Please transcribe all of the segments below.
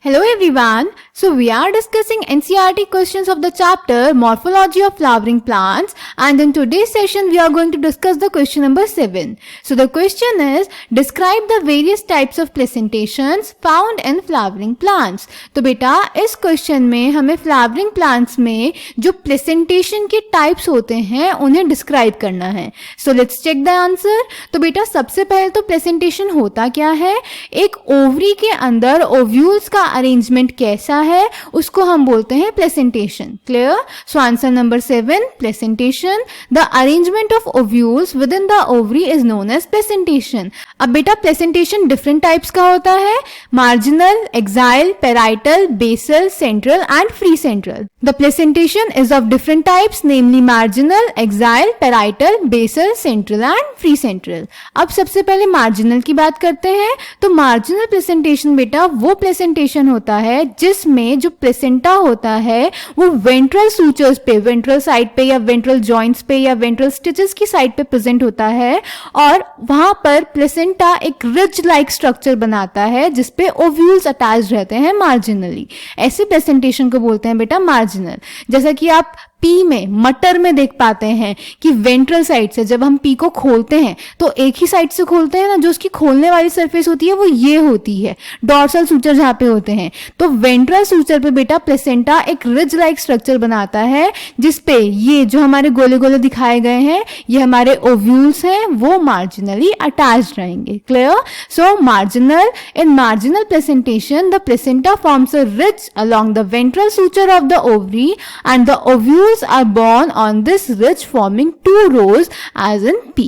Hello everyone. So we are discussing NCERT questions of the chapter Morphology of Flowering Plants, and in today's session we are going to discuss the question number 7. So the question is, describe the various types of presentations found in flowering plants. तो बेटा इस question में हमें flowering plants में जो presentation के types होते हैं उन्हें डिस्क्राइब करना है. So let's check the answer. तो बेटा सबसे पहले तो प्रेजेंटेशन होता क्या है, एक ओवरी के अंदर ओव्यूल्स का अरेंजमेंट कैसा है उसको हम बोलते हैं placentation. Clear? So answer number 7, placentation. The arrangement of ovules within the ovary is known as placentation. अब बेटा प्रेजेंटेशन डिफरेंट टाइप्स का होता है, marginal, axile, parietal, basal, central and free central. The placentation is of different types, namely marginal, axile, parietal, basal, central and free central. अब सबसे पहले marginal की बात करते हैं. तो मार्जिनल प्रेजेंटेशन बेटा वो प्रेजेंटेशन होता है जिसमें जो प्लेसेंटा होता है वो वेंट्रल सूचर्स पे, वेंट्रल साइड पे या वेंट्रल जॉइंट्स पे या वेंट्रल स्टिचेस की साइड पे प्रेजेंट होता है, और वहां पर प्लेसेंटा एक रिज लाइक स्ट्रक्चर बनाता है जिसपे ओव्यूल्स अटैच रहते हैं मार्जिनली. ऐसे प्रेजेंटेशन को बोलते हैं बेटा मार्जिनल. जैसा कि आप पी में, मटर में देख पाते हैं कि वेंट्रल साइड से जब हम पी को खोलते हैं तो एक ही साइड से खोलते हैं ना, जो उसकी खोलने वाली सरफेस होती है वो ये होती है, डॉर्सल सूचर जहां पे होते हैं. तो वेंट्रल सूचर पे बेटा प्लेसेंटा एक रिज लाइक स्ट्रक्चर बनाता है जिसपे ये जो हमारे गोले गोले दिखाए गए हैं ये हमारे ओव्यूल्स हैं, वो मार्जिनली अटैच रहेंगे. Clear? So marginal, in marginal presentation the placenta forms a ridge along the ventral suture of the ovary and the ovules are borne on this ridge forming two rows as in P.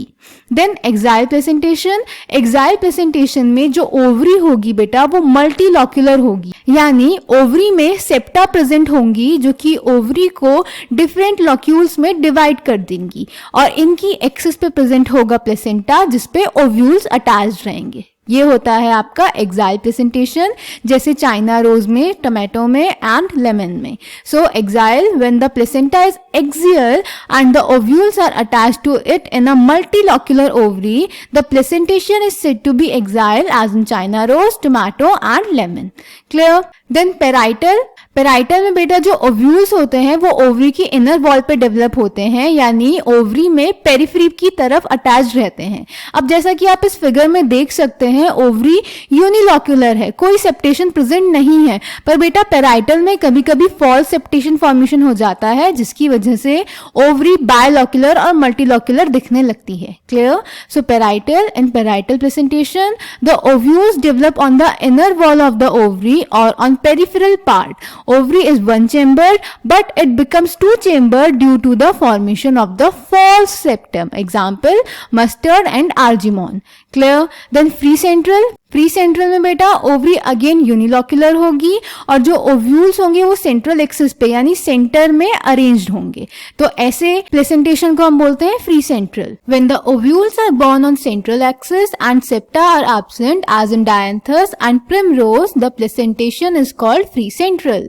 Then axile placentation. Axile placentation में जो ovary होगी बेटा वो मल्टीलॉक्यूलर होगी, यानी ovary में septa present होंगी जो कि ओवरी को डिफरेंट लॉक्यूल्स में डिवाइड कर देंगी, और इनकी एक्सिस पे प्रेजेंट होगा प्लेसेंटा जिसपे ओव्यूल्स अटैच रहेंगे. ये होता है आपका एक्साइल प्रेजेंटेशन, जैसे चाइना रोज में, टोमेटो में एंड लेमन में. So axile, when the placenta is axial and the ovules are attached to it in a multilocular ovary, the placentation is said to be axile as in China rose, tomato and lemon. Clear? Then parietal. Parietal में बेटा जो ovules होते हैं वो ovary की inner wall पे develop होते हैं, यानी ओवरी में पेरिफेरी की तरफ अटैच रहते हैं. अब जैसा कि आप इस फिगर में देख सकते हैं ओवरी यूनिलॉक्यूलर है, कोई सेप्टेशन प्रेजेंट नहीं है, पर बेटा पेराइटल में कभी कभी फॉल्स सेप्टेशन फॉर्मेशन हो जाता है जिसकी वजह से ओवरी बायलॉक्यूलर और मल्टीलॉक्यूलर दिखने लगती है. Clear? So parietal, in parietal presentation the ovules develop on the inner wall of the ovary और on peripheral part. Ovary is one chambered, but it becomes two chambered due to the formation of the false septum. Example, mustard and argemone. Clear? Then free central. Free central में बेटा ovary again unilocular होगी और जो ovules होंगे वो central axis पे यानी centre में अरेंज्ड होंगे. तो ऐसे प्रेजेंटेशन को हम बोलते हैं free central. When the ovules are borne on central axis and septa are absent as in Dianthus and primrose, the placentation is called free central.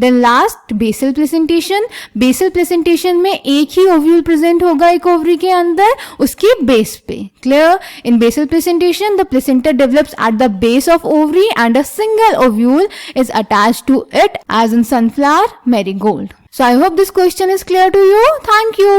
Then last basal placentation. Basal placentation में एक ही ovule present होगा एक ovary के अंदर, उसके base पे. Clear? In basal placentation the placenta develops at the base of ovary and a single ovule is attached to it as in sunflower, marigold. So I hope this question is clear to you. Thank you.